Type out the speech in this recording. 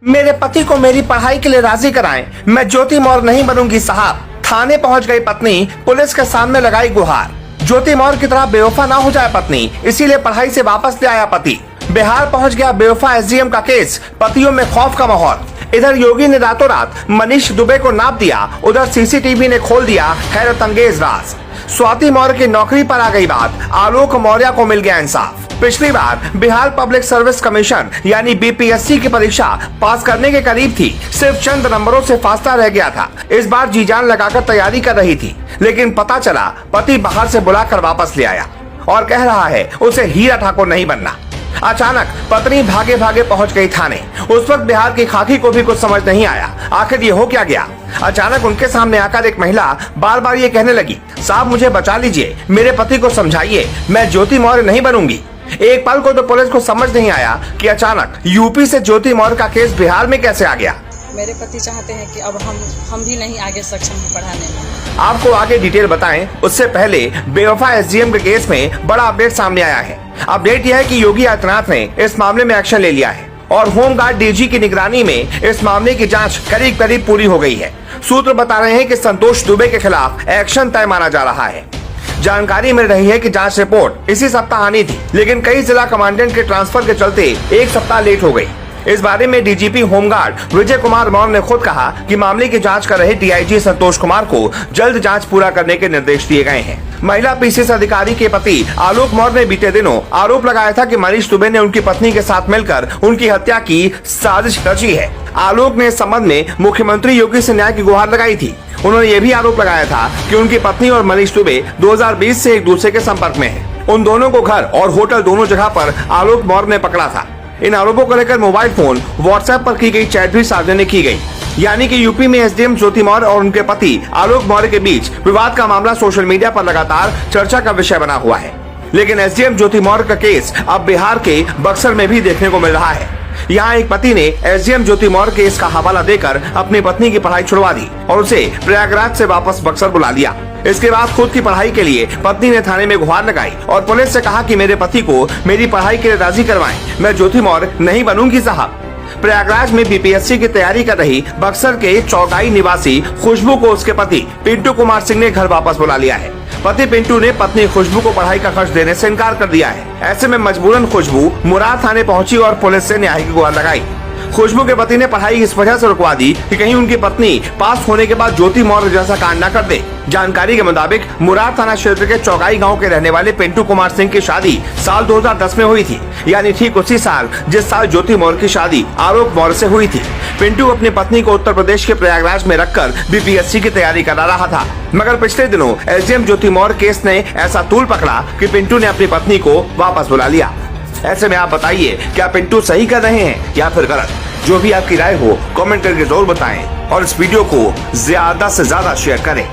मेरे पति को मेरी पढ़ाई के लिए राजी कराएं, मैं ज्योति मौर्य नहीं बनूंगी साहब। थाने पहुंच गई पत्नी, पुलिस के सामने लगाई गुहार। ज्योति मौर्य की तरह बेवफा ना हो जाए पत्नी, इसीलिए पढ़ाई से वापस ले आया पति। बिहार पहुंच गया बेवफा एसडीएम का केस, पतियों में खौफ का माहौल। इधर योगी ने रातों रात मनीष दुबे को नाप दिया, उधर सीसीटीवी ने खोल दिया हैरत अंगेज राज। स्वाति मौर्य की नौकरी पर आ गई बात, आलोक मौर्य को मिल गया इंसाफ। पिछली बार बिहार पब्लिक सर्विस कमीशन यानी बीपीएससी की परीक्षा पास करने के करीब थी, सिर्फ चंद नंबरों से फासला रह गया था। इस बार जी जान लगाकर तैयारी कर रही थी, लेकिन पता चला पति बाहर से बुलाकर वापस ले आया और कह रहा है उसे हीरा ठाकुर नहीं बनना। अचानक पत्नी भागे भागे पहुंच गई थाने। उस वक्त बिहार की खाकी को भी कुछ समझ नहीं आया, आखिर ये हो क्या गया। अचानक उनके सामने आकर एक महिला बार बार ये कहने लगी, साहब मुझे बचा लीजिए, मेरे पति को समझाइए, मैं ज्योति मौर्य नहीं बनूंगी। एक पल को तो पुलिस को समझ नहीं आया कि अचानक यूपी से ज्योति मौर्य का केस बिहार में कैसे आ गया। मेरे पति चाहते हैं कि अब हम भी नहीं आगे सक्षम हैं पढ़ाने में। आपको आगे डिटेल बताएं, उससे पहले बेवफा एसडीएम के केस में बड़ा अपडेट सामने आया है। अपडेट यह है कि योगी आदित्यनाथ ने इस मामले में एक्शन ले लिया है और होमगार्ड डीजी की निगरानी में इस मामले की जांच करीब करीब पूरी हो गई है। सूत्र बता रहे हैं कि संतोष दुबे के खिलाफ एक्शन तय माना जा रहा है। जानकारी मिल रही है कि जांच रिपोर्ट इसी सप्ताह आनी थी, लेकिन कई जिला कमांडेंट के ट्रांसफर के चलते एक सप्ताह लेट हो गई। इस बारे में डीजीपी होमगार्ड विजय कुमार मौर्य ने खुद कहा कि मामले की जांच कर रहे डीआईजी संतोष कुमार को जल्द जांच पूरा करने के निर्देश दिए गए हैं। महिला पीसीएस अधिकारी के पति आलोक मौर्य ने बीते दिनों आरोप लगाया था कि मनीष दुबे ने उनकी पत्नी के साथ मिलकर उनकी हत्या की साजिश रची है। आलोक ने इस संबंध में मुख्यमंत्री योगी से न्याय की गुहार लगाई थी। उन्होंने ये भी आरोप लगाया था कि उनकी पत्नी और मनीष दुबे 2020 से एक दूसरे के संपर्क में हैं। उन दोनों को घर और होटल दोनों जगह पर आलोक मौर्य ने पकड़ा था। इन आरोपों को लेकर मोबाइल फोन, व्हाट्सएप पर की गई चैट भी सार्वजनिक की गई। यानी कि यूपी में एसडीएम ज्योति मौर्य और उनके पति आलोक मौर्य के बीच विवाद का मामला सोशल मीडिया पर लगातार चर्चा का विषय बना हुआ है। लेकिन एसडीएम ज्योति मौर्य का केस अब बिहार के बक्सर में भी देखने को मिल रहा है। यहाँ एक पति ने एसडीएम ज्योति मौर्य केस का हवाला देकर अपनी पत्नी की पढ़ाई छुड़वा दी और उसे प्रयागराज से वापस बक्सर बुला लिया। इसके बाद खुद की पढ़ाई के लिए पत्नी ने थाने में गुहार लगाई और पुलिस से कहा कि मेरे पति को मेरी पढ़ाई के लिए राजी करवाएं, मैं ज्योति मौर्य नहीं बनूंगी साहब। प्रयागराज में बीपीएससी की तैयारी कर रही बक्सर के चौगाई निवासी खुशबू को उसके पति पिंटू कुमार सिंह ने घर वापस बुला लिया है। पति पिंटू ने पत्नी खुशबू को पढ़ाई का खर्च देने से इनकार कर दिया है। ऐसे में मजबूरन खुशबू मुराद थाने पहुंची और पुलिस से न्याय की गुहार लगाई। खुशबू के पति ने पढ़ाई इस वजह से रुकवा दी कि कहीं उनकी पत्नी पास होने के बाद ज्योति मौर्य जैसा कांड न कर दे। जानकारी के मुताबिक मुराद थाना क्षेत्र के चौगाई गांव के रहने वाले पिंटू कुमार सिंह की शादी साल 2010 में हुई थी, यानी ठीक उसी साल जिस साल ज्योति मौर्य की शादी आलोक मौर्य से हुई थी। पिंटू अपनी पत्नी को उत्तर प्रदेश के प्रयागराज में रखकर बीपीएससी की तैयारी करा रहा था, मगर पिछले दिनों एसडीएम ज्योति मौर्य केस ने ऐसा तूल पकड़ा कि पिंटू ने अपनी पत्नी को वापस बुला लिया। ऐसे में आप बताइए, क्या पिंटू सही कर रहे हैं या फिर गलत? जो भी आपकी राय हो कमेंट करके जरूर बताएं और इस वीडियो को ज्यादा से ज्यादा शेयर करें।